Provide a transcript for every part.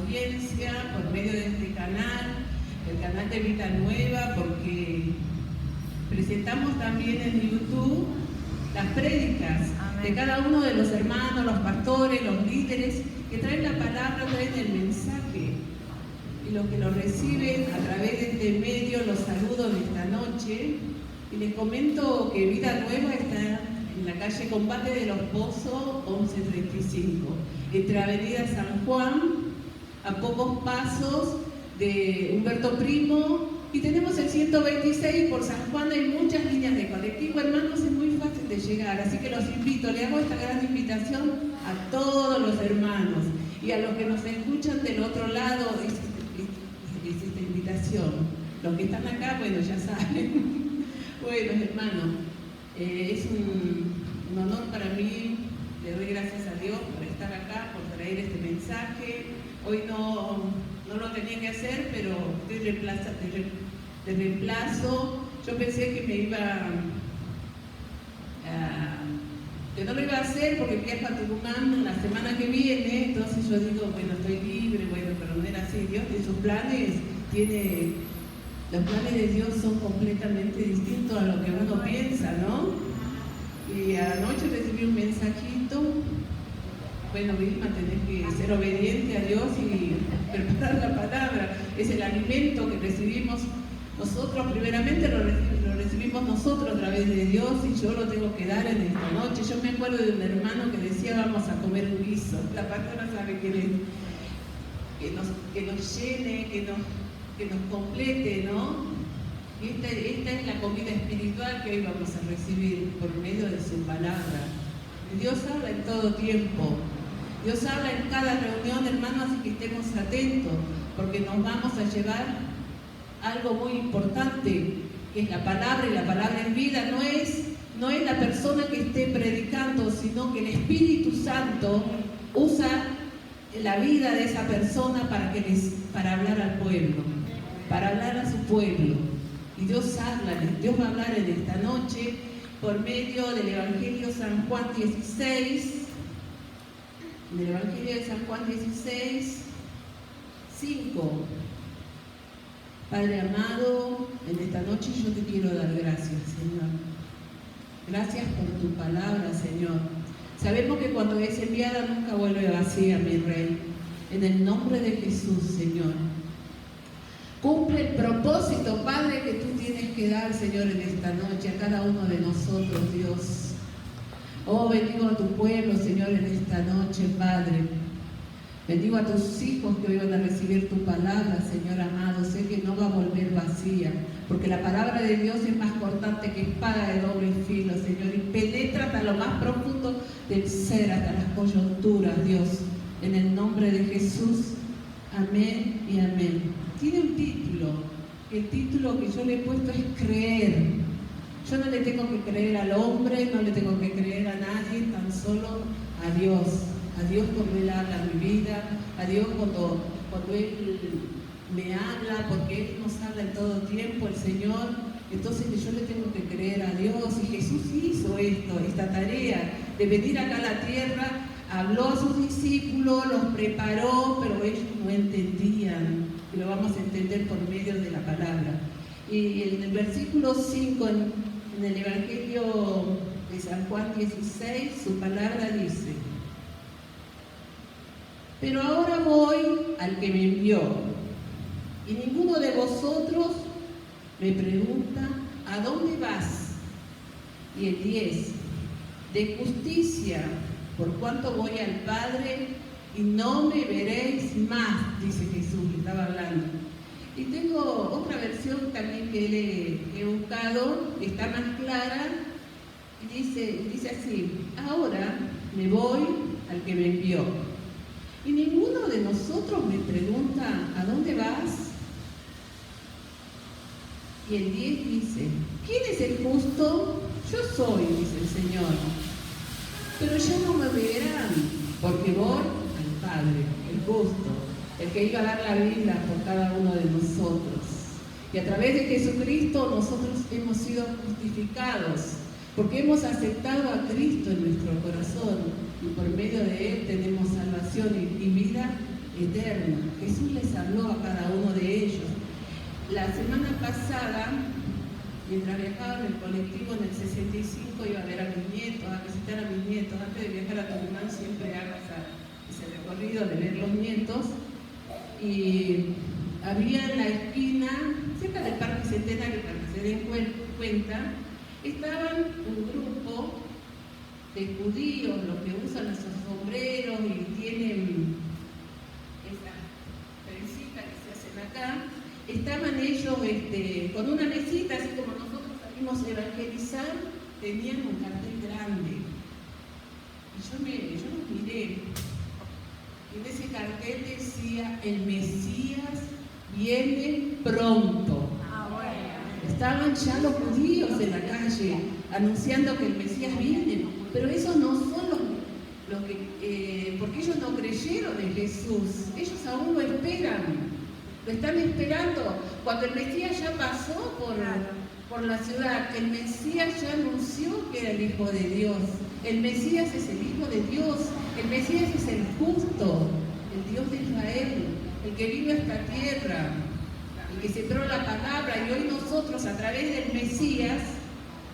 audiencia por medio de este canal, el canal de Vida Nueva, porque presentamos también en YouTube las prédicas de cada uno de los hermanos, los pastores, los líderes, que traen la palabra, traen el mensaje. Y los que lo reciben a través de este medio, los saludo en esta noche. Y les comento que Vida Nueva está en la calle Combate de los Pozos, 1135, entre Avenida San Juan, a pocos pasos de Humberto Primo, y tenemos el 126 por San Juan. Hay muchas líneas de colectivo, hermanos, es muy fácil de llegar, así que los invito, le hago esta gran invitación a todos los hermanos y a los que nos escuchan del otro lado, es esta invitación. Los que están acá, bueno, ya saben. Bueno, hermanos, es un honor para mí, le doy gracias a Dios por estar acá, por traer este mensaje. Hoy no lo tenía que hacer, pero estoy de reemplazo. Yo pensé que me iba que no lo iba a hacer porque viajo a Tucumán la semana que viene, entonces yo digo, bueno, estoy libre, bueno, pero no era así. Dios en sus planes los planes de Dios son completamente distintos a lo que uno piensa, ¿no? Y anoche recibí un mensajito. Bueno, Vilma, tenés que ser obediente a Dios y preparar la palabra. Es el alimento que recibimos nosotros, primeramente lo recibimos nosotros a través de Dios, y yo lo tengo que dar en esta noche. Yo me acuerdo de un hermano que decía, vamos a comer un guiso. La pastora sabe quién es. Que nos llene, que nos complete, ¿no? Y esta es la comida espiritual que hoy vamos a recibir por medio de su palabra. Dios habla en todo tiempo. Dios habla en cada reunión, hermanos, así que estemos atentos, porque nos vamos a llevar algo muy importante, que es la palabra, y la palabra en vida. No es la persona que esté predicando, sino que el Espíritu Santo usa la vida de esa persona para hablar al pueblo, para hablar a su pueblo. Y Dios va a hablar en esta noche por medio del Evangelio San Juan 16, del Evangelio de San Juan 16, 5. Padre amado, en esta noche yo te quiero dar gracias, Señor. Gracias por tu palabra, Señor. Sabemos que cuando es enviada nunca vuelve vacía, mi Rey. En el nombre de Jesús, Señor. Cumple el propósito, Padre, que tú tienes que dar, Señor, en esta noche a cada uno de nosotros, Dios. Oh, bendigo a tu pueblo, Señor, en esta noche, Padre. Bendigo a tus hijos que hoy van a recibir tu palabra, Señor amado. Sé que no va a volver vacía, porque la palabra de Dios es más cortante que espada de doble filo, Señor, y penetra hasta lo más profundo del ser, hasta las coyunturas, Dios. En el nombre de Jesús, amén y amén. Tiene un título. El título que yo le he puesto es creer. Yo no le tengo que creer al hombre, no le tengo que creer a nadie, tan solo a Dios. A Dios cuando Él habla a mi vida, a Dios cuando Él me habla, porque Él nos habla en todo tiempo, el Señor. Entonces yo le tengo que creer a Dios, y Jesús hizo esta tarea de venir acá a la tierra, habló a sus discípulos, los preparó, pero ellos no entendían, y lo vamos a entender por medio de la palabra. Y en el versículo 5, en el Evangelio de San Juan 16, su palabra dice: pero ahora voy al que me envió, y ninguno de vosotros me pregunta, ¿a dónde vas? Y el 10, de justicia, por cuanto voy al Padre, y no me veréis más, dice Jesús, que estaba hablando. Y tengo otra versión también que he buscado, que está más clara, y dice así: ahora me voy al que me envió. Y ninguno de nosotros me pregunta, ¿a dónde vas? Y el 10 dice: ¿quién es el justo? Yo soy, dice el Señor. Pero ya no me verán, porque voy al Padre, el justo, el que iba a dar la vida por cada uno de nosotros. Y a través de Jesucristo nosotros hemos sido justificados, porque hemos aceptado a Cristo en nuestro corazón, y por medio de Él tenemos salvación y vida eterna. Jesús les habló a cada uno de ellos. La semana pasada, mientras viajaba en el colectivo en el 65, iba a ver a mis nietos, a visitar a mis nietos. Antes de viajar a Tucumán siempre hago ese recorrido de ver los nietos. Y había en la esquina, cerca del Parque Centenario, para que se den cuenta, estaban un grupo de judíos, los que usan esos sombreros y tienen esa trencita que se hacen acá. Estaban ellos con una mesita, así como nosotros salimos a evangelizar, tenían un cartel grande. Y yo los miré. Y en ese cartel decía: el Mesías viene pronto. Estaban ya los judíos en la calle anunciando que el Mesías viene, pero esos no son los que, porque ellos no creyeron en Jesús, ellos aún lo esperan, lo están esperando. Cuando el Mesías ya pasó por la ciudad, el Mesías ya anunció que era el Hijo de Dios. El Mesías es el Hijo de Dios, el Mesías es el justo, el Dios de Israel, el que vino a esta tierra, el que sembró la palabra, y hoy nosotros a través del Mesías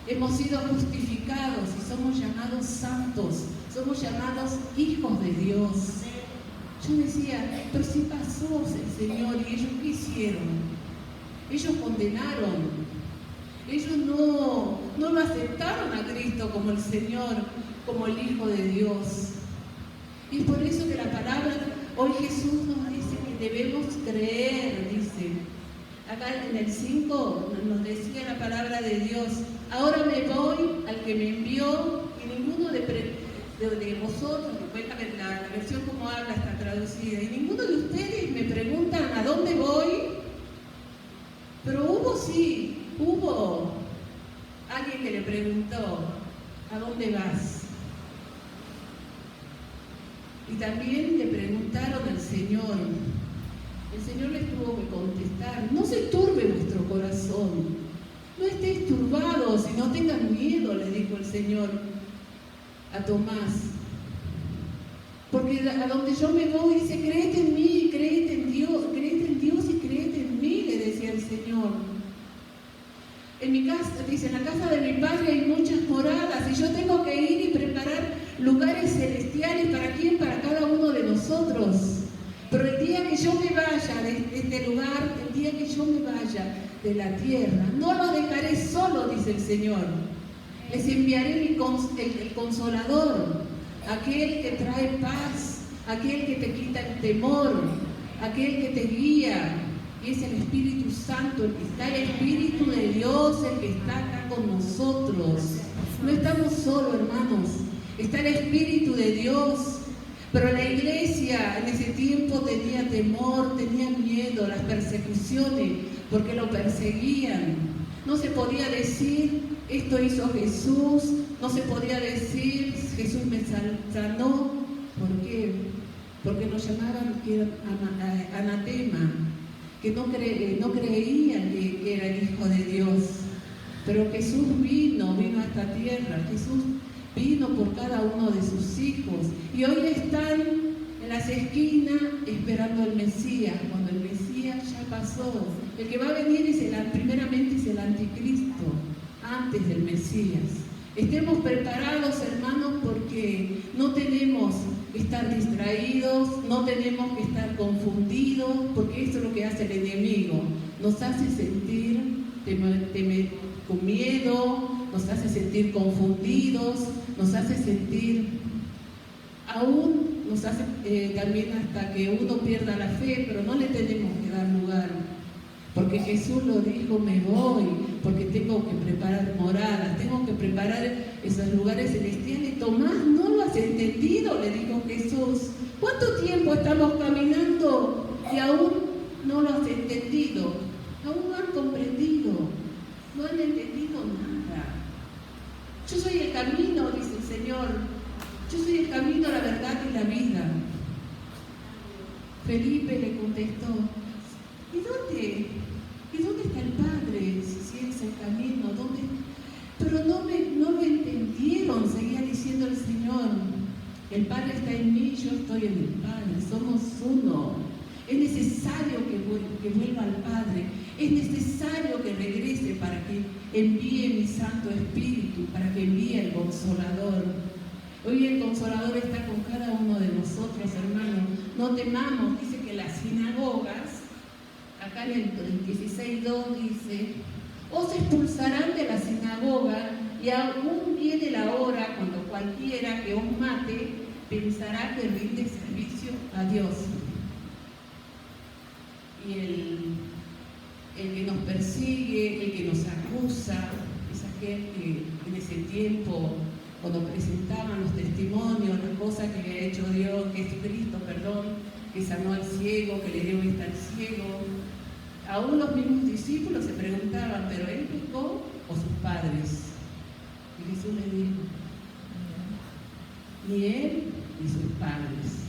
hemos sido justificados y somos llamados santos, somos llamados hijos de Dios. Yo decía, pero si pasó el Señor, ¿y ellos qué hicieron? Ellos condenaron. Ellos no lo aceptaron a Cristo como el Señor, como el Hijo de Dios. Y es por eso que la palabra, hoy Jesús nos dice que debemos creer, dice. Acá en el 5 nos decía la palabra de Dios: ahora me voy al que me envió, y ninguno de vosotros, cuéntame la versión como habla está traducida, y ninguno de ustedes me preguntan a dónde voy. Pero hubo alguien que le preguntó: ¿a dónde vas? Y también le preguntaron al Señor. El Señor les tuvo que contestar: no se turbe vuestro corazón, no estéis turbados y no tengan miedo, le dijo el Señor a Tomás. Porque a donde yo me voy, dice: créete en mí, créete en Dios y créete en mí, le decía el Señor. En mi casa, dice, en la casa de mi Padre hay muchas moradas, y yo tengo que ir y preparar lugares celestiales. ¿Para quién? Para cada uno de nosotros. Pero el día que yo me vaya de este lugar, el día que yo me vaya de la tierra, no lo dejaré solo, dice el Señor. Les enviaré el Consolador, aquel que trae paz, aquel que te quita el temor, aquel que te guía. Y es el Espíritu Santo, el que está, el Espíritu de Dios, el que está acá con nosotros. No estamos solos, hermanos. Está el Espíritu de Dios. Pero la iglesia en ese tiempo tenía temor, tenía miedo, las persecuciones, porque lo perseguían. No se podía decir: esto hizo Jesús. No se podía decir: Jesús me sanó. ¿Por qué? Porque nos llamaban que era anatema, que no creían que era el Hijo de Dios. Pero Jesús vino a esta tierra. Jesús vino por cada uno de sus hijos. Y hoy están en las esquinas esperando al Mesías, cuando el Mesías ya pasó. El que va a venir primeramente es el anticristo, antes del Mesías. Estemos preparados, hermanos, porque no tenemos que estar distraídos, no tenemos que estar confundidos, porque eso es lo que hace el enemigo. Nos hace sentir con miedo, nos hace sentir confundidos, nos hace sentir, aún nos hace también hasta que uno pierda la fe, pero no le tenemos que dar lugar. Porque Jesús lo dijo: me voy, porque tengo que preparar moradas, tengo que preparar esos lugares celestiales. Tomás, ¿no lo has entendido?, le dijo Jesús. ¿Cuánto tiempo estamos caminando y aún no lo has entendido? Aún no han comprendido, no han entendido nada. Yo soy el camino, dice el Señor. Yo soy el camino, la verdad y la vida. Felipe le contestó: ¿Y dónde está el Padre? Si Él es el camino, ¿dónde? Pero no lo entendieron, seguía diciendo el Señor. El Padre está en mí, yo estoy en el Padre, somos uno. Es necesario que vuelva al Padre, es necesario que regrese para que envíe mi Santo Espíritu, para que envíe el Consolador. Hoy el Consolador está con cada uno de nosotros, hermanos. No temamos, dice que las sinagogas, acá en el 16:2 dice, os expulsarán de la sinagoga y aún viene la hora cuando cualquiera que os mate pensará que rinde servicio a Dios. Y el que nos persigue, el que nos acusa, esa gente que en ese tiempo, cuando presentaban los testimonios, las cosas que le ha hecho Dios, Jesucristo, que sanó al ciego, que le dio vista al ciego, aún los mismos discípulos se preguntaban, ¿pero él pecó o sus padres? Y Jesús les dijo, ni él ni sus padres.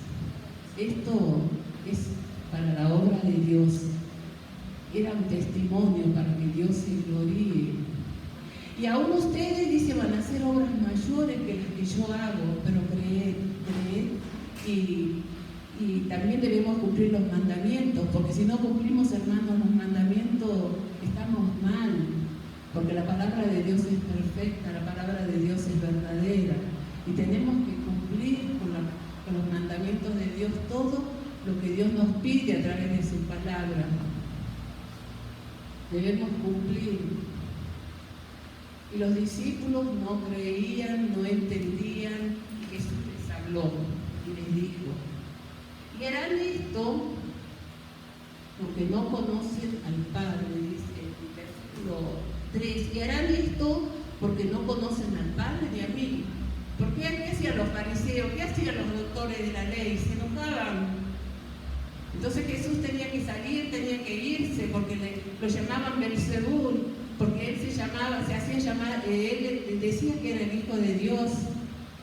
Esto es para la obra de Dios. Era un testimonio para que Dios se gloríe. Y aún ustedes, dice, van a hacer obras mayores que las que yo hago, pero creed. Y también debemos cumplir los mandamientos, porque si no cumplimos, hermanos, los mandamientos, estamos mal, porque la palabra de Dios es perfecta, la palabra de Dios es verdadera, y tenemos que cumplir con los mandamientos de Dios, todo lo que Dios nos pide a través de su palabra. Debemos cumplir. Y los discípulos no creían, no entendían, y Jesús les habló y les dijo, y harán esto porque no conocen al Padre, dice el versículo 3, y harán esto porque no conocen al Padre ni a mí. ¿Por qué? ¿Qué hacían los fariseos? ¿Qué hacían los doctores de la ley? Se enojaban. Entonces Jesús tenía que salir, tenía que irse, porque lo llamaban Belzebul, porque él se hacía llamar, él decía que era el Hijo de Dios.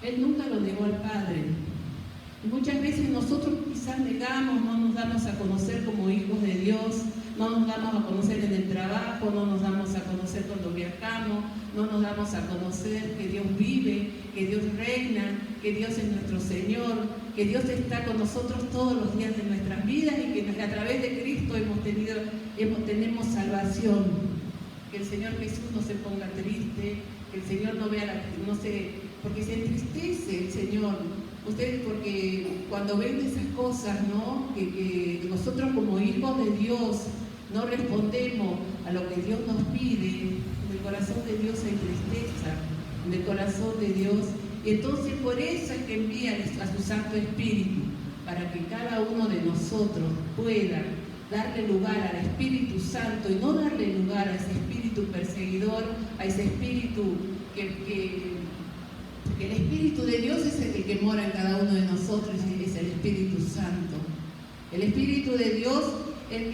Él nunca lo negó al Padre. Y muchas veces nosotros quizás negamos, no nos damos a conocer como hijos de Dios, no nos damos a conocer en el trabajo, no nos damos a conocer cuando viajamos, no nos damos a conocer que Dios vive, que Dios reina, que Dios es nuestro Señor, que Dios está con nosotros todos los días de nuestras vidas y que a través de Cristo tenemos salvación. Que el Señor Jesús no se ponga triste, que el Señor no vea, porque se entristece el Señor. Ustedes, porque cuando ven esas cosas, ¿no? Que nosotros como hijos de Dios no respondemos a lo que Dios nos pide, en el corazón de Dios hay tristeza, en el corazón de Dios. Y entonces por eso es que envía a su Santo Espíritu, para que cada uno de nosotros pueda darle lugar al Espíritu Santo y no darle lugar a ese espíritu perseguidor, a ese espíritu que el Espíritu de Dios es el que mora en cada uno de nosotros, es el Espíritu Santo. El Espíritu de Dios es el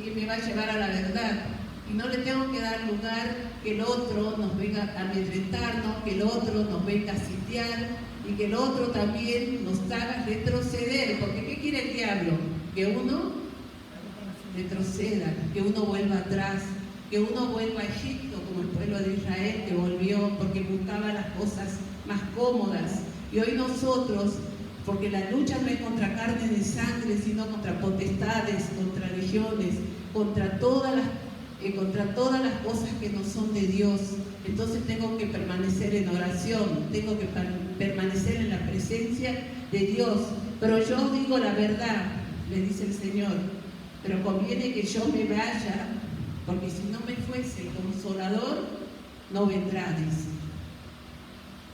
que me va a llevar a la verdad. Y no le tengo que dar lugar que el otro nos venga a amedrentarnos, que el otro nos venga a sitiar y que el otro también nos haga retroceder. Porque ¿qué quiere el diablo? Que uno retroceda, que uno vuelva atrás, que uno vuelva a Egipto como el pueblo de Israel que volvió porque buscaba las cosas más cómodas. Y hoy nosotros, porque la lucha no es contra carne ni sangre, sino contra potestades, contra legiones, contra todas las cosas que no son de Dios. Entonces tengo que permanecer en oración, tengo que permanecer en la presencia de Dios. Pero yo digo la verdad, le dice el Señor, pero conviene que yo me vaya, porque si no me fuese el Consolador, no vendrá, dice.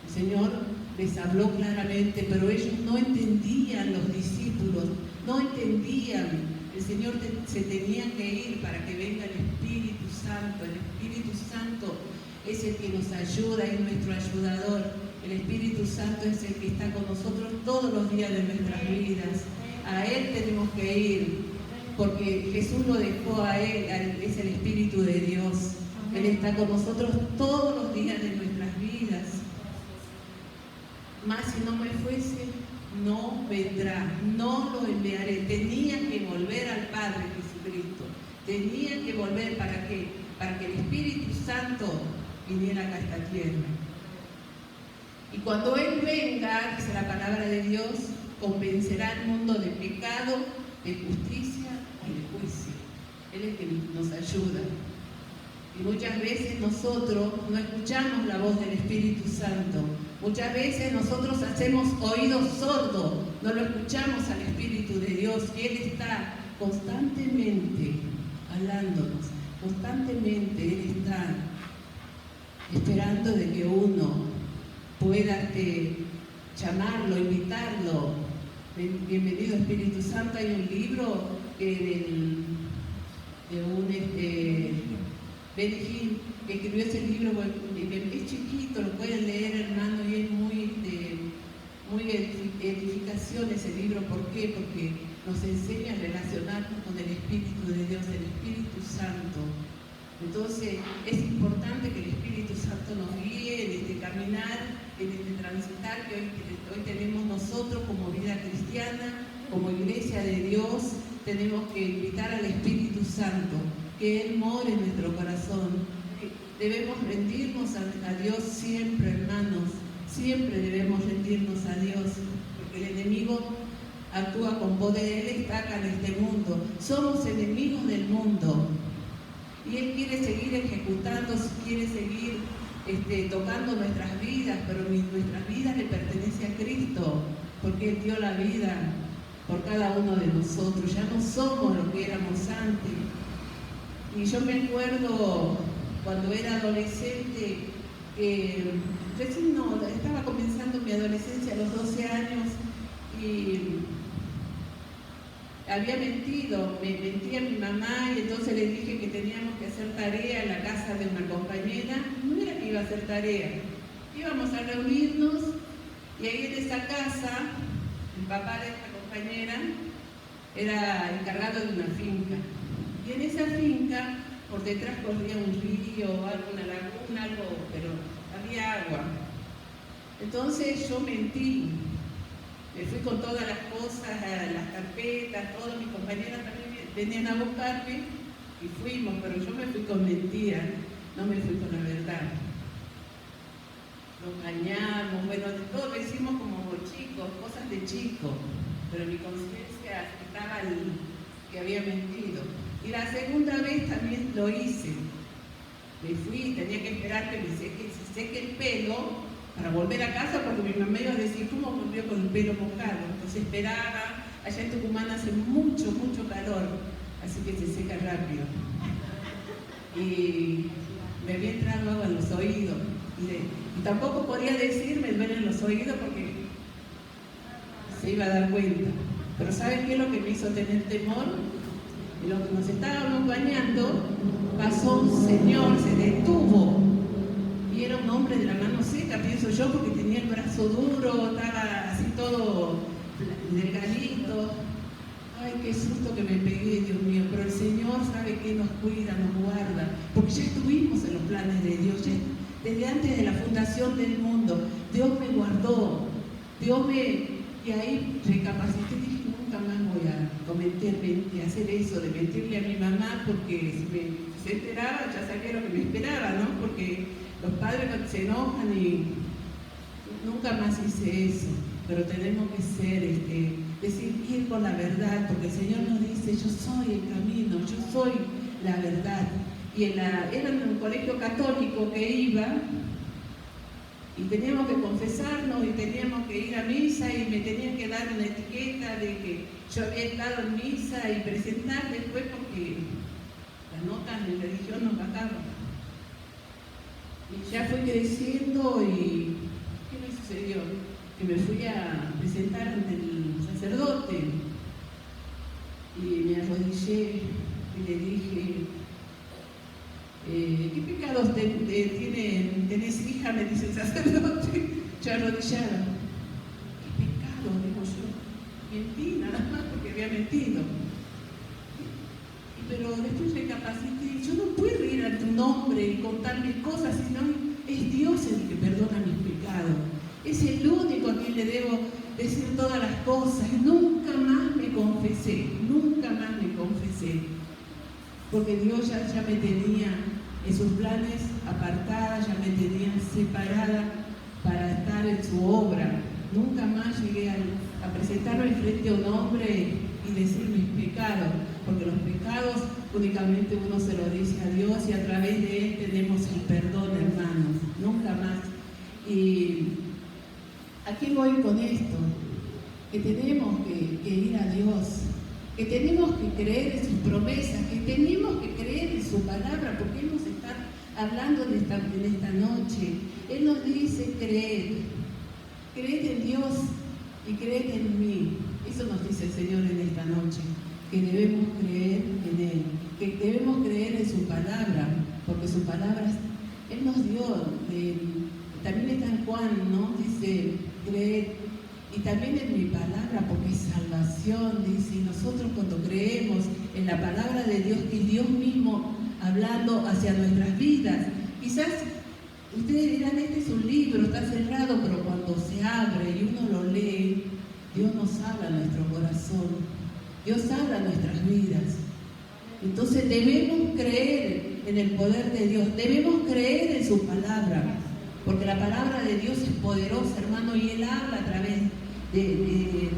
El Señor les habló claramente, pero ellos no entendían, los discípulos, no entendían. El Señor se tenía que ir para que venga el Espíritu Santo. El Espíritu Santo es el que nos ayuda, es nuestro ayudador. El Espíritu Santo es el que está con nosotros todos los días de nuestras vidas. A Él tenemos que ir, porque Jesús lo dejó a Él, es el Espíritu de Dios. Él está con nosotros todos los días de nuestras vidas. Mas si no me fuese, no vendrá, no lo enviaré. Tenía que volver al Padre Jesucristo. Tenía que volver ¿para qué? Para que el Espíritu Santo viniera acá a esta tierra. Y cuando Él venga, dice la palabra de Dios, convencerá al mundo de pecado, de justicia y de juicio. Él es el que nos ayuda. Y muchas veces nosotros no escuchamos la voz del Espíritu Santo. Muchas veces nosotros hacemos oídos sordos, no lo escuchamos al Espíritu de Dios. Y Él está constantemente hablándonos, constantemente Él está esperando de que uno pueda llamarlo, invitarlo. Bienvenido Espíritu Santo. Hay un libro de un Benny Hinn, que escribió ese libro, es chiquito, lo pueden leer, hermano, y es muy edificación ese libro. ¿Por qué? Porque nos enseña a relacionarnos con el Espíritu de Dios, el Espíritu Santo. Entonces es importante que el Espíritu Santo nos guíe en este caminar, en este transitar que hoy tenemos nosotros como vida cristiana, como iglesia de Dios. Tenemos que invitar al Espíritu Santo, que Él more en nuestro corazón. Debemos rendirnos a Dios siempre, hermanos, siempre debemos rendirnos a Dios, porque el enemigo actúa con poder. Él está acá en este mundo, somos enemigos del mundo, y Él quiere seguir ejecutando, quiere seguir tocando nuestras vidas, pero nuestras vidas le pertenece a Cristo, porque Él dio la vida por cada uno de nosotros. Ya no somos lo que éramos antes. Y yo me acuerdo cuando era adolescente, recién estaba comenzando mi adolescencia a los 12 años, y había mentido, me mentí a mi mamá, y entonces le dije que teníamos que hacer tarea en la casa de una compañera. No era que iba a hacer tarea, íbamos a reunirnos, y ahí en esa casa, el papá de esta compañera era encargado de una finca, y en esa finca por detrás corría un río, alguna laguna, algo, pero había agua. Entonces yo mentí. Me fui con todas las cosas, las carpetas, todas mis compañeras también venían a buscarme y fuimos, pero yo me fui con mentira, no me fui con la verdad. Nos bañamos, bueno, de todo lo hicimos como chicos, cosas de chicos, pero mi conciencia estaba que había mentido. Y la segunda vez también lo hice. Me fui, tenía que esperar que se seque el pelo para volver a casa, porque mi mamá iba a decir, ¿cómo volvió con el pelo mojado? Entonces esperaba. Allá en Tucumán hace mucho, mucho calor, así que se seca rápido. Y me había entrado agua en los oídos. Y tampoco podía decir, me duelen los oídos, porque se iba a dar cuenta. Pero ¿saben qué es lo que me hizo tener temor? En lo que nos estábamos bañando, pasó un señor, se detuvo. Y era un hombre de la mano seca, pienso yo, porque tenía el brazo duro, estaba así todo delgadito. Ay, qué susto que me pegué, Dios mío. Pero el Señor sabe que nos cuida, nos guarda, porque ya estuvimos en los planes de Dios, ya, desde antes de la fundación del mundo. Dios me guardó, y ahí recapacité, dije, nunca más voy a hacer eso, de mentirle a mi mamá, porque si se enteraba, ya sabía lo que me esperaba, ¿no? Porque los padres se enojan, y nunca más hice eso. Pero tenemos que ir con la verdad, porque el Señor nos dice, yo soy el camino, yo soy la verdad. Y era en un colegio católico que iba, y teníamos que confesarnos, y teníamos que ir a misa, y me tenían que dar una etiqueta de que yo había estado en misa y presentar después, porque las notas en religión nos bajaban. Y ya fui creciendo, y ¿qué me sucedió? Que me fui a presentar ante el sacerdote, y me arrodillé y le dije, ¿qué pecados tenés, hija? Me dice el sacerdote, yo arrodillada. ¿Qué pecados? Digo yo. Mentí nada más, porque había mentido. Pero después recapacité, yo no puedo ir a tu nombre y contar mis cosas, sino es Dios el que perdona mis pecados. Es el único a quien le debo decir todas las cosas. Nunca más me confesé, porque Dios ya me tenía en sus planes apartada, ya me tenía separada para estar en su obra. Nunca más llegué a presentarme frente a un hombre y decir mis pecados, porque los pecados únicamente uno se lo dice a Dios y a través de Él tenemos el perdón, hermanos, nunca más. Y ¿a qué voy con esto? Que tenemos que ir a Dios, que tenemos que creer en sus promesas, que tenemos que creer en su palabra, porque Él nos está hablando en esta noche. Él nos dice creed en Dios y creed en mí. Eso nos dice el Señor en esta noche, que debemos creer en Él, que debemos creer en su palabra, porque su palabra Él nos dio. También está en Juan, ¿no? Dice, creed, y también en mi palabra, porque es salvación, dice, y nosotros cuando creemos en la palabra de Dios, y Dios mismo hablando hacia nuestras vidas, quizás ustedes dirán, este es un libro, está cerrado, pero cuando se abre y uno lo lee, Dios nos habla a nuestro corazón, Dios habla a nuestras vidas. Entonces debemos creer en el poder de Dios, debemos creer en su palabra, porque la palabra de Dios es poderosa, hermano, y Él habla a través de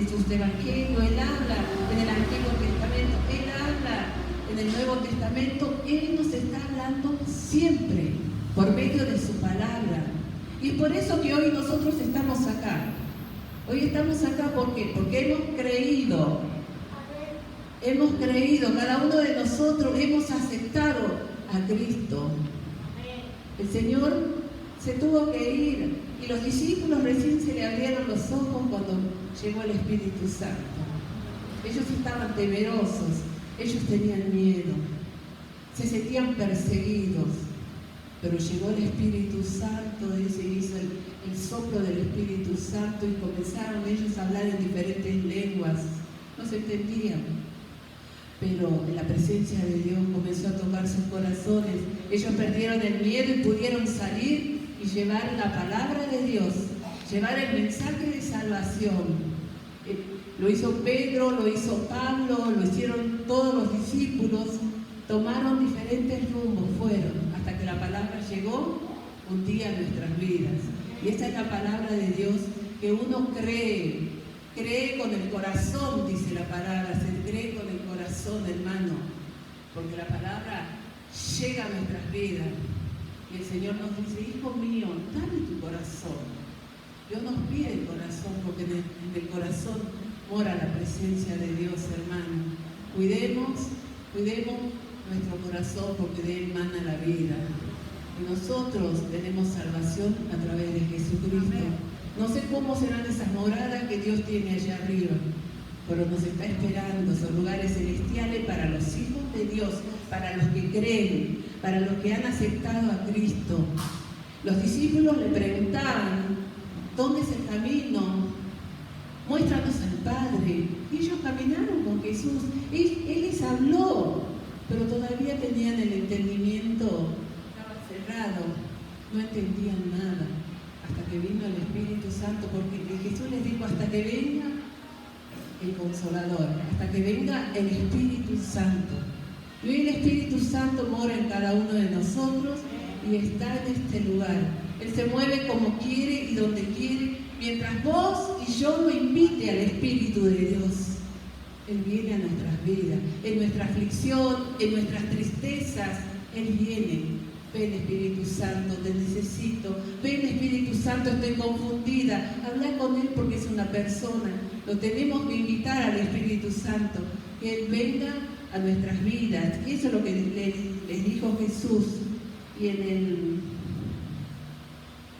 sus evangelios, Él habla en el Antiguo Testamento, Él habla en el Nuevo Testamento, Él nos está hablando siempre por medio de su palabra. Y es por eso que hoy nosotros estamos acá. Hoy estamos acá porque hemos creído, cada uno de nosotros hemos aceptado a Cristo. El Señor se tuvo que ir y los discípulos recién se le abrieron los ojos cuando llegó el Espíritu Santo. Ellos estaban temerosos, ellos tenían miedo, se sentían perseguidos, pero llegó el Espíritu Santo, se hizo el soplo del Espíritu Santo y comenzaron ellos a hablar en diferentes lenguas, no se entendían, pero la presencia de Dios comenzó a tocar sus corazones. Ellos perdieron el miedo y pudieron salir y llevar la palabra de Dios, llevar el mensaje de salvación. Lo hizo Pedro, lo hizo Pablo, lo hicieron todos los discípulos, tomaron diferentes rumbos, fueron, hasta que la palabra llegó un día a nuestras vidas. Y esta es la palabra de Dios, que uno cree con el corazón, dice la palabra, se cree con el corazón, hermano, porque la palabra llega a nuestras vidas. Y el Señor nos dice, hijo mío, dame tu corazón. Dios nos pide el corazón, porque en el corazón mora la presencia de Dios, hermano. Cuidemos nuestro corazón, porque de él mana la vida. Y nosotros tenemos salvación a través de Jesucristo. No sé cómo serán esas moradas que Dios tiene allá arriba, pero nos está esperando esos lugares celestiales para los hijos de Dios, para los que creen, para los que han aceptado a Cristo. Los discípulos le preguntaban, ¿dónde es el camino? Muéstranos al Padre. Y ellos caminaron con Jesús. Él les habló, pero todavía tenían el entendimiento, estaba cerrado, no entendían nada. Hasta que vino el Espíritu Santo, porque Jesús les dijo, hasta que venga el Consolador, hasta que venga el Espíritu Santo. Y hoy el Espíritu Santo mora en cada uno de nosotros y está en este lugar. Él se mueve como quiere y donde quiere, mientras vos y yo lo invite al Espíritu de Dios. Él viene a nuestras vidas, en nuestra aflicción, en nuestras tristezas, Él viene. Ven Espíritu Santo, te necesito. Ven Espíritu Santo, estoy confundida. Habla con Él porque es una persona. Lo tenemos que invitar al Espíritu Santo, que Él venga a nuestras vidas. Y eso es lo que les dijo Jesús. Y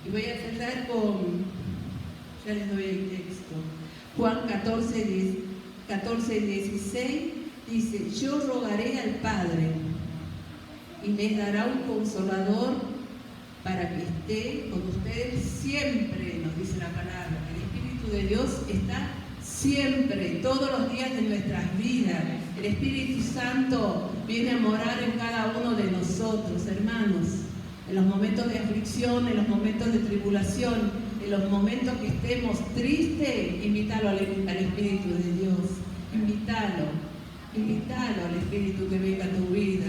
voy a cerrar con, ya les doy el texto, Juan 14:16 dice, yo rogaré al Padre y les dará un consolador para que esté con ustedes siempre, nos dice la palabra. El Espíritu de Dios está siempre, todos los días de nuestras vidas. El Espíritu Santo viene a morar en cada uno de nosotros, hermanos. En los momentos de aflicción, en los momentos de tribulación, en los momentos que estemos tristes, invítalo al Espíritu de Dios. Invítalo al Espíritu que venga a tu vida.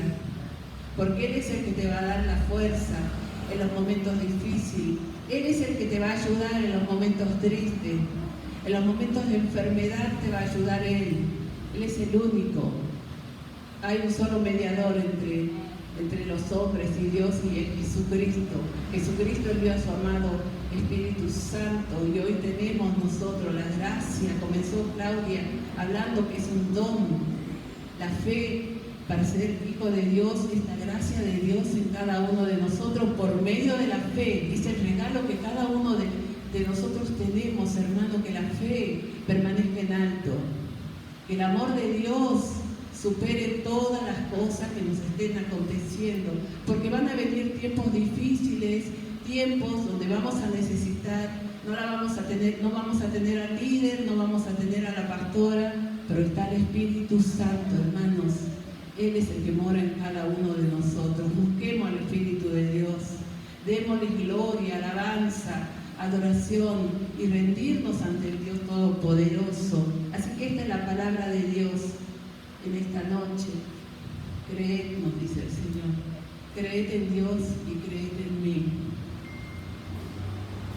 Porque Él es el que te va a dar la fuerza en los momentos difíciles. Él es el que te va a ayudar en los momentos tristes, en los momentos de enfermedad te va a ayudar Él. Él es el único. Hay un solo mediador entre los hombres y Dios, y es Jesucristo. Jesucristo envió a su amado Espíritu Santo, y hoy tenemos nosotros la gracia. Comenzó Claudia hablando que es un don, la fe para ser hijo de Dios, es la gracia de Dios en cada uno de nosotros por medio de la fe. Es el regalo que cada uno de nosotros tenemos, hermano, que la fe permanezca en alto, que el amor de Dios supere todas las cosas que nos estén aconteciendo, porque van a venir tiempos difíciles, tiempos donde vamos a necesitar, no vamos a tener al líder, no vamos a tener a la pastora, pero está el Espíritu Santo, hermanos. Él es el que mora en cada uno de nosotros. Busquemos al Espíritu de Dios, démosle gloria, alabanza, adoración y rendirnos ante el Dios Todopoderoso. Así que esta es la palabra de Dios en esta noche. Creed, nos dice el Señor, creed en Dios y creed en mí.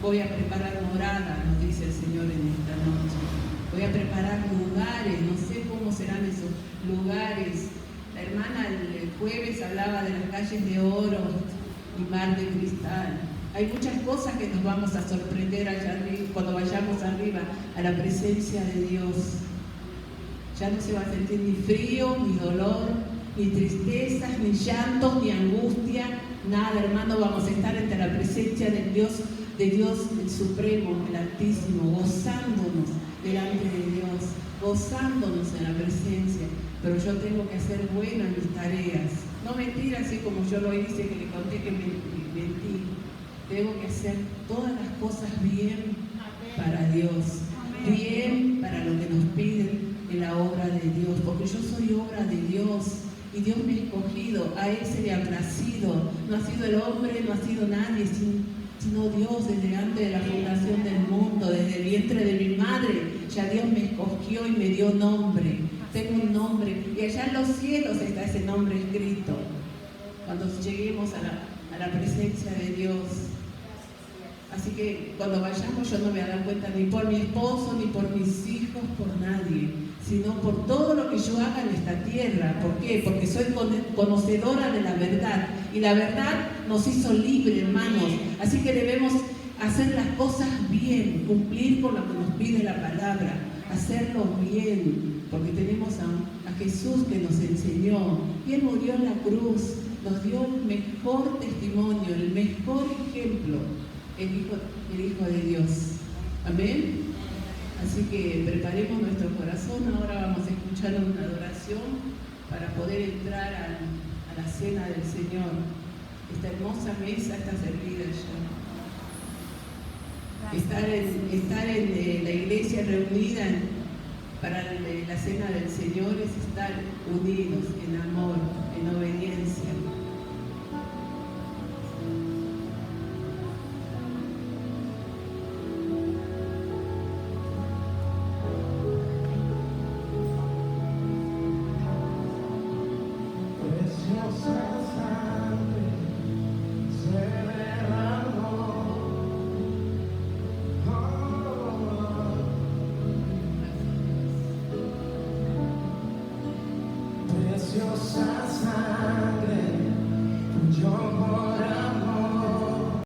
Voy a preparar morada, nos dice el Señor en esta noche. Voy a preparar lugares, no sé cómo serán esos lugares. La hermana el jueves hablaba de las calles de oro y mar de cristal. Hay muchas cosas que nos vamos a sorprender allá arriba, cuando vayamos arriba a la presencia de Dios. Ya no se va a sentir ni frío, ni dolor, ni tristezas, ni llantos, ni angustia, nada, hermano. Vamos a estar ante la presencia de Dios el Supremo, el Altísimo, gozándonos delante de Dios, gozándonos en la presencia. Pero yo tengo que hacer buenas mis tareas, no mentir así como yo lo hice, que le conté que mentí. Tengo que hacer todas las cosas bien para Dios, bien para lo que nos piden en la obra de Dios, porque yo soy obra de Dios y Dios me ha escogido, a Él se le ha placido. No ha sido el hombre, no ha sido nadie, sino Dios desde antes de la fundación del mundo, desde el vientre de mi madre. Ya Dios me escogió y me dio nombre. Tengo un nombre y allá en los cielos está ese nombre escrito. Cuando lleguemos a la presencia de Dios. Así que cuando vayamos yo no me voy a dar cuenta ni por mi esposo, ni por mis hijos, por nadie, sino por todo lo que yo haga en esta tierra. ¿Por qué? Porque soy conocedora de la verdad, y la verdad nos hizo libres, hermanos. Así que debemos hacer las cosas bien, cumplir con lo que nos pide la palabra, hacerlo bien, porque tenemos a Jesús que nos enseñó, y Él murió en la cruz, nos dio el mejor testimonio, el mejor ejemplo, el Hijo de Dios. Amén. Así que preparemos nuestro corazón. Ahora vamos a escuchar una adoración para poder entrar a la cena del Señor. Esta hermosa mesa está servida ya. Estar en la iglesia reunida para la cena del Señor es estar unidos en amor, en obediencia. Preciosa sangre, yo